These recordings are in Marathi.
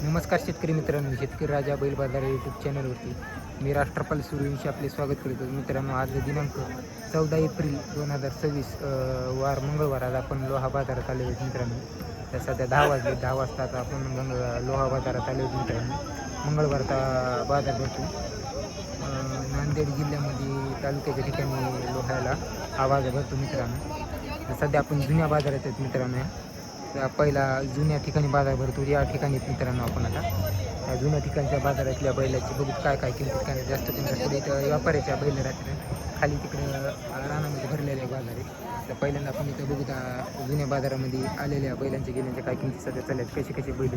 नमस्कार शेतकरी मित्रांनो, शेतकरी राजा बैल बाजार यूट्यूब चॅनलवरती मी राष्ट्रपाल सूर्यवंशी आपले स्वागत करतो. मित्रांनो, आज दिनांक 14 एप्रिल 2026 वार मंगळवार. आज आपण लोहा बाजारात आले आहेत मित्रांनो. तर सध्या 10 वाजले. 10 वाजता आता आपण लोहा बाजारात आले होते मित्रांनो. मंगळवारचा बाजार भरतो नांदेड जिल्ह्यामध्ये तालुक्याच्या ठिकाणी लोह्याला हा बाजार भरतो मित्रांनो. तर सध्या आपण जुन्या बाजारात आहेत मित्रांनो. पहिला जुन्या ठिकाणी बाजार भरतो या ठिकाणी मित्रांनो आपण आता त्या जुन्या ठिकाणच्या बाजारातल्या बैलाची बघूत काय काय किंमत काय जास्त किंमत पुढे इथं व्यापाऱ्याच्या बैल राहतात खाली तिकडे रानामध्ये भरलेले बाजार आहे. तर पहिल्यांदा आपण इथं बघूत जुन्या बाजारामध्ये आलेल्या बैलांच्या गेल्यांच्या काय किमती सध्या चालल्यात, कसे कसे बैल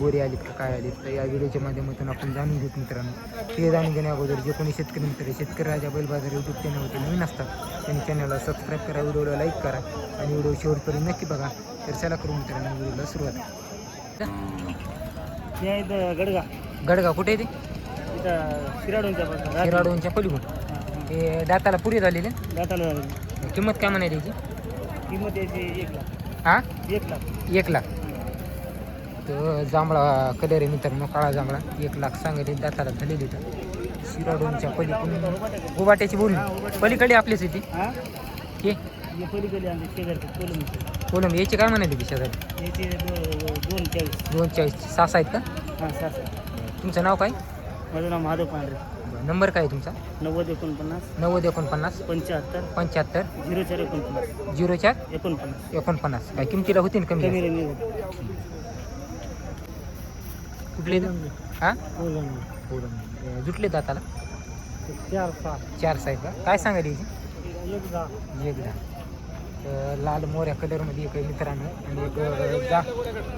गोरे आलेत का काय आलेत, तर या व्हिडिओच्या माध्यमातून आपण जाणून घेऊ मित्रांनो. ते जाणून घेण्या अगोदर जे कोणी शेतकरी मित्र शेतकरी राजा बैल बाजार यूट्यूब चॅनलवरती नवीन असतात त्यांनी चॅनलला सबस्क्राईब करा, व्हिडिओला लाईक करा आणि व्हिडिओ शेवटपर्यंत नक्की बघा. तर चला करू मित्रांनो व्हिडिओला सुरुवात. गडगा कुठे आहे ते? शिराडोंच्या पलीकडून ते दाताला पुरी झालेले. किंमत काय म्हणाली याची? किंमत याची 1 लाख. हां 1 लाख. 1 लाख. तर जांभळा कलर आहे मित्रांनो, काळा जांभळा. 1 लाख सांगितले, दाताला झालेली. तर शिराडोंच्या पलीकडून उबाट्याची बोलली पलीकडे आपलीच येते हे पलीकडे आमचे शेजारचे कोलम. याची काय म्हणाली ती शेजारी? याचे 240. 240. 6 आहेत का? हां 6. तुमचं नाव काय? माझं नाव महादेव पांढरे. नंबर काय आहे तुमचा? 9049 9049 75 75 0449 04 49. काय किमतीला होती ना कमी? कुठले हां जुटले दाताला 4 साहेब का? काय सांगायला याची? 1 10. लाल मोऱ्या कलरमध्ये एक आहे मित्रांनो आणि एक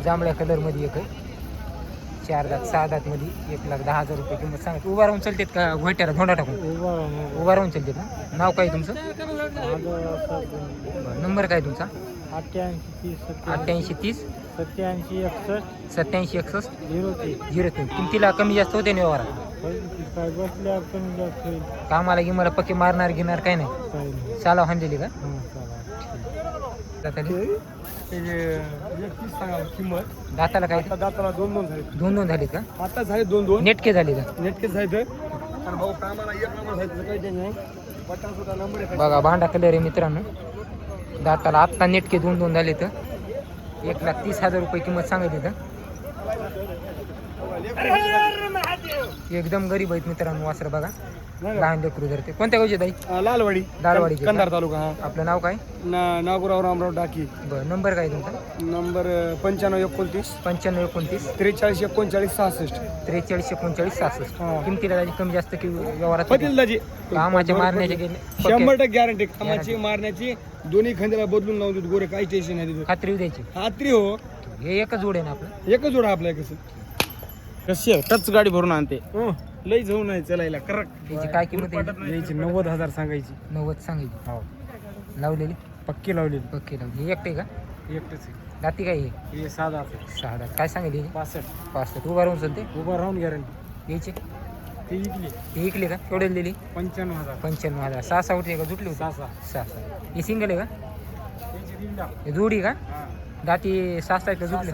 जांभळ्या कलरमध्ये एक आहे. 4 दात 6 दातमध्ये 1,10,000 रुपये किंमत सांगत. उभा राहून चालतात का घोट्याला धोंडा टाकून? उभा राहून चालतात ना. नाव काय तुमचं? नंबर काय तुमचा? 88 30 87 61 03. किमतीला कमी जास्त होते ना व्यवहारात? कामाला गिमाला पक्के मारणार घेणार काय नाही? चालाव हाणलेली का? दाताला काय? दाताला 2 झाले. 2 झालेत का? आता झाले 2 नेटके झाले का? नेटके झाले. आणि भाऊ कामाला 1 नंबर झाले काही टेन्शन नाही. पट्टा सुद्धा नंबर आहे. बघा भांडा कलर आहे मित्रांनो. दाताला आत्ता नेटके 2 झाले. तर 1,30,000 रुपये किंमत सांगितली. तर एकदम गरीब आहेत मित्रांनो वासर. बघा लहान लेकरू धरते. कोणत्या गावचे ताई? लालवाडी दालवाडीचे. कंधार तालुका. आपलं नाव काय? नागुराव रामराव डाकी. बरं. नंबर काय तुमचा? नंबर 95 29 95 29 43 39 66. 43 39 66. हा. किमतीला त्याची कमी जास्त की व्यवहारात पटेल दाजी कामाच्या मारण्याचे गेले 100% गॅरंटी. कामाची मारण्याची दोन्ही खंदीला बदलून लावून देतो गोरे. काही टेन्शन नाही देतो. खात्री द्यायची. खात्री हो. हे एकच जोड आहे ना आपलं? एकच जोडा आपल्या कसं कशी आहे टच गाडी भरून आणते. लई जाऊ नाही चलायला करक. त्याची काय किंमत आहे? यायची 90,000 सांगायची. 90 सांगायची. हो लावलेली पक्की लावलेली. पक्की लावली. हे एकटे का? एकटच आहे. दाती काय? हे 6 6 दात. काय सांगितली? 65. उभा राहून चालते. उभा राहून गॅरंटी. यायचे ती इकली हे इकले का? केवढे दिली? 95,000. 95,000. 6 उठले का? जुटली होती? 6. 6. हे सिंगल आहे का? याची 3 लाख. हे जोडी का? हा. दाती 6 आहेत का? जुटले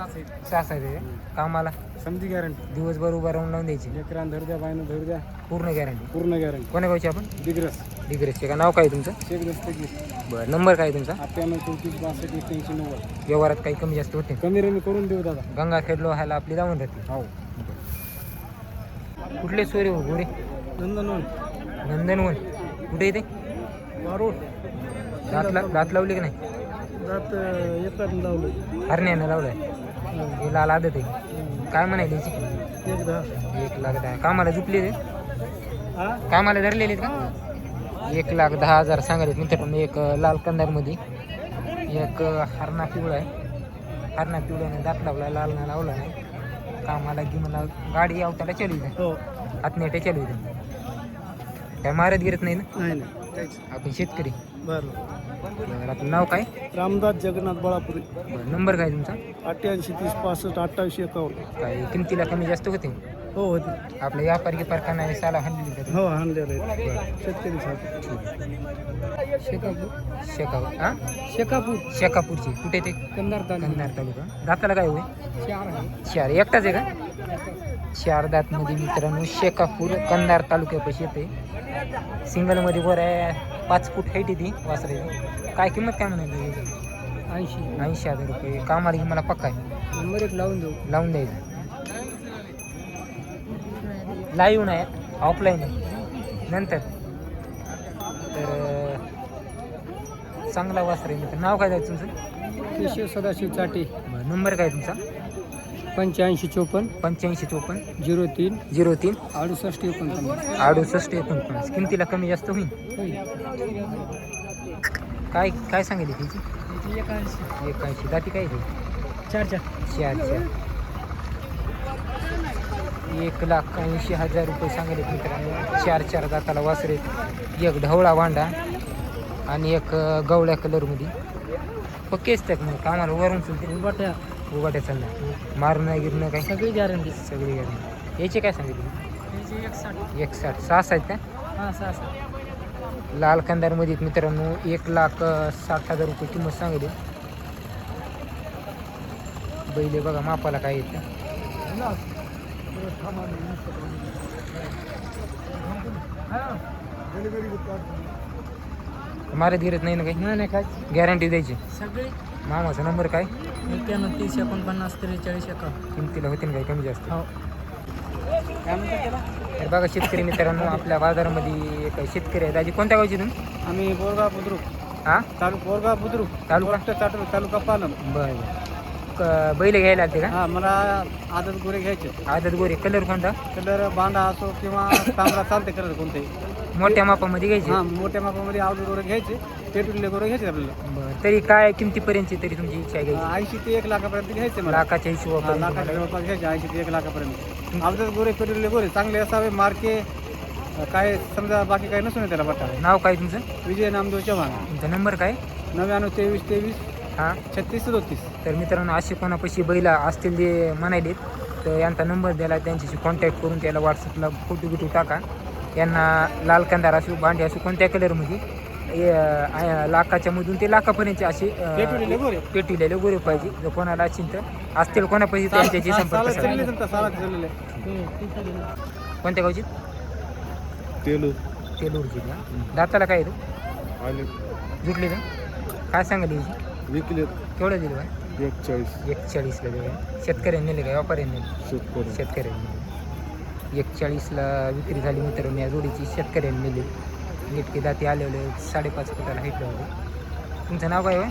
6 6 आहे. कामाला समजी गॅरंटी. दिवसभर उभा राहून लावून द्यायची. लेकरान धर द्या बायनं धर द्या. पूर्ण गॅरंटी. पूर्ण गॅरंटी. कोण्या गावची आपण? डिग्रस डिग्रेसचे का? नाव काय तुमचं? शेख दस्तगी. बरं. नंबर काय तुमचा? 98 34 62 81 90. व्यवहारात काही कमी जास्त होते? कमी रमी करून देऊ दादा. गंगाखेड लोह्याला आपली जाऊन राहते. हो. कुठले सोरे हो घोडे? नंदनवन. नंदनवन. कुठे येते? मारोड. दात लावले की नाही? जात येतात लावलं. हरण्यानं लावलाय. हे लाल आदत आहे. काय म्हणायला याची? 1,10,000. कामाला झुकले ते? कामाला धरलेले का? 1,10,000 सांगायला मित्रांनो. एक लाल कंदारमध्ये एक हरणा पिवळा आहे. हरणा पिवळ्याने दात लावला, लाल ना लावला नाही. कामाला की मला गाडी अवताला चालू आहे. हो. हातनेटे चालू आहे. काय मारत गिरत नाही ना? नाही आपण शेतकरी. बरं. आपलं नाव काय? रामदास जगन्नाथ बळापुरी. नंबर काय तुमचा? 88 30 65 28 51. काय किमतीला कमी जास्त होते? हो होते. आपल्या व्यापारी की कारखाना साला हल्ली का? हो आणलेलं आहे. शेतकरी शेकापूर. हां शेकापूर. शेकापूरची. कुठे ते? कंधार तालुका. कंधार तालुका. दाताला काय होय? 4 आहे. 4. एकटाच आहे का? 4 दातमध्ये मित्रांनो, शेकापूर कंधार तालुक्यापाशी येते. सिंगलमध्ये वर आहे, 5 फूट हाईट येते वासराची. काय किंमत काय म्हणाली? 80,000 रुपये. कामाला की मला पक्का आहे. नंबर एक लावून देऊ. लावून द्यायचं. लाईव्ह नाही, ऑफलाईन आहे नंतर. तर चांगला वासर आहे मित्र. नाव काय द्यायचं तुमचं? केशव सदाशिव चाटे. नंबर काय तुमचा? 8554 8554 03 03 68 49. 68 49. किमतीला कमी जास्त होईल. काय काय सांगितली तिची? 81. दाती काय आहे? 4 4 1,80,000 रुपये सांगितले मित्रांनो. 4 दाताला वासरे. एक ढवळा भांडा आणि एक गवळ्या कलरमध्ये. पक्केच त्यात मग कामाला वरून चलते. उगाट्या चालणार. मारणं गिरणं काय? सगळी गॅरंटी. सगळी गॅरंटी. याचे काय सांगितले? 160. 6 आहेत का? हां 6. लाल कंदारमध्ये मित्रांनो 1,60,000 रुपये किंमत सांगितली. बैले बघा मापाला काय येतं. मारत गिरत नाही ना काही? नाही काय गॅरंटी द्यायची. सगळी. मामाचा नंबर काय? 91 30 49 43 51. किमतीला होते ना काही कमी जास्त? हो. काय म्हणतात त्याला? तर बघा शेतकरी मित्रांनो, आपल्या बाजारामध्ये एक शेतकरी आहे. दाजी कोणत्या गावची तुम्ही? आम्ही बोरगाव बुद्रुक, हां, बोरगाव बुद्रुक, तालुका? तालुका पालम. बरं. बैल घ्यायला आलते का? हा, मला आदत गोरे घ्यायचे. आदत गोरे. कलर कोणता? कलर बांधा असो किंवा तांबडा चालते कलर कोणते. मोठ्या मापामध्ये घ्यायचे? हा, मोठ्या मापामध्ये आवडे गोरे घ्यायचे. पेटुले गोरे घ्यायचे आपल्याला. बरं. तरी काय किमतीपर्यंतची तरी तुमची इच्छा आहे घ्यायची? 80 ते 1 लाखापर्यंत घ्यायचे मला. लाखाच्या हिशोबापर्यंत लाखाच्या तुम्हाला? जवळपास घ्यायचे. 80 ते 1 लाखापर्यंत. आवडत गोरे पेटुले गोरे चांगले असावे. मार्के काय समजा बाकी काही नसून त्याला बटा. नाव काय तुमचं? विजय नामदेव चव्हाण. तुमचा नंबर काय? 99 23 23 हां. 36 37. तर मित्रांनो, असे कोणापाशी बैला असतील जे म्हणालेत तर यांचा नंबर द्यायला, त्यांच्याशी कॉन्टॅक्ट करून त्याला व्हॉट्सअपला फोटो बिटो टाका. यांना लाल कंदार असो, भांडे असो, कोणत्या कलरमध्ये लाखाच्या मधून ते लाखापर्यंतचे असे पेटुलेले गोरे. पेटिलेले गोरे पाहिजे. जर कोणाला असेल तर असतील कोणापाशी त्यांच्याशी संपर्क साला करा. चालले समजा, साला चाललेले. कोणत्या गावची? तेलूरची का? दाताला काय आहे तू? जुटली का? काय सांगाल याची? विकले केवढं दिलं का? 41. 41ला दिलं. शेतकऱ्यांनी नेले का व्यापाऱ्यांनी नेले? शेतकऱ्यांनी. 41ला विक्री झाली मित्रांनो या जोडीची. शेतकऱ्यांनी नेली. नीटके दाती आलेले 5.5 फुटाला हाईट लावले. तुमचं नाव काय होय?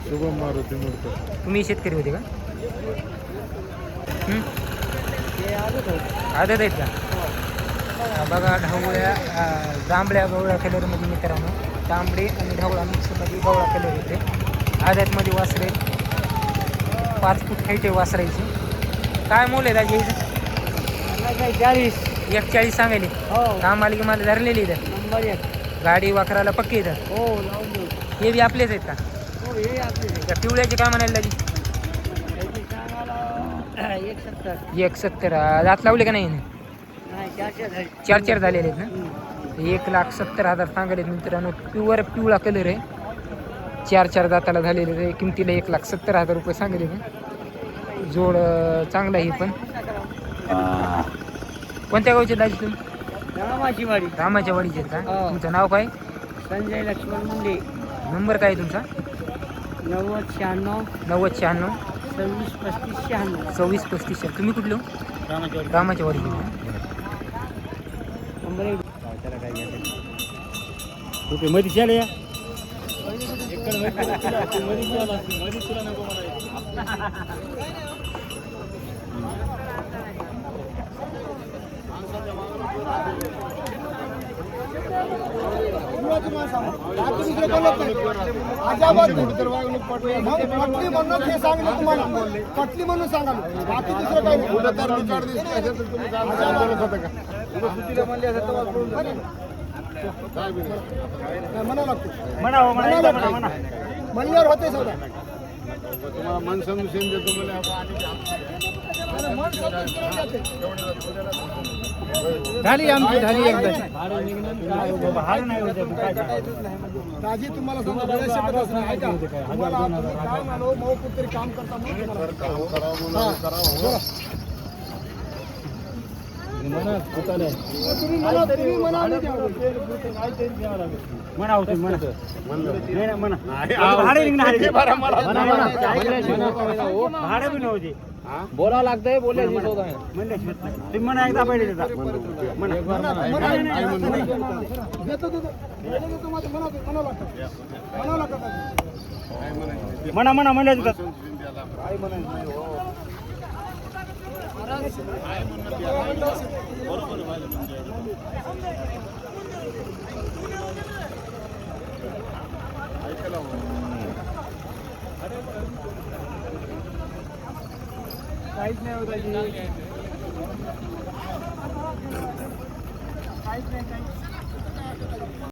शुभम मारुती मूर्त. तुम्ही शेतकरी होते का? आदत आहेत का? बघा ढवळ्या जांभळ्या गवळ्या कलरमध्ये मित्रांनो. तांबडे आणि ढवळा मिक्समध्ये गवळा कलर येते. आदतमध्ये वासरे. 5 फूट हाईट आहे वासरायची. काय मोल आहे दाजी यायचं? 140 सांगायले. हो. कामाला की मला धरलेली इथं. नंबर 1. गाडी वाकराला पक्की इथं. हो लावून देऊ. हे बी आपलेच आहेत का? हो हे आपले. त्या पिवळ्याचे काय म्हणायला दाजी? त्याची सांगायला 170. 170. दात लावले का नाही हिने? नाही 4 झाली. 4 झालेले आहेत ना? 1,70,000 सांगायले मित्रांनो. प्युअर पिवळा कलर आहे. 4 दाताला झालेले आहे. किमतीला 1,70,000 रुपये सांगितले का? जोड चांगला आहे पण. कोणत्या गावचे दाजी तुम्ही? रामाची वाडी. रामाच्या वाडीचे आहेत का? हो. तुमचं नाव काय? संजय लक्ष्मण मुंडे. नंबर काय आहे तुमचा? 90 96 90 96 26 35 96. 26 35. तुम्ही कुठले हो? रामाच्या वाडीचे. नंबर 1. रुपये मध्ये चाले या. पटली म्हणून सांगा. बाकी दुसरं काही म्हणा लागतो. म्हणल्यावर होते सगळं. तुम्हाला मन समजून देतो झाली आमची झाली एकदा. दाजी तुम्हाला समजा बऱ्याचशा पदार्थ नाही का? तुम्हाला तुम्ही काय म्हणालो मऊ कुठतरी काम करता म्हणून तुम्हाला. हां, बोला. तुम्ही म्हणा आम्ही द्यावं. म्हणा होते म्हणा म्हणा भाडे बी नव्हते बोलावं लागतंय बोलायची सौदा आहे. तुम्ही म्हणा एकदा पहिले देतो, देतो. देतो, देतो. माझं म्हणावं लागतं. म्हणावं लागतं. म्हणा म्हणा म्हणलं काहीच नाही होत काहीच नाही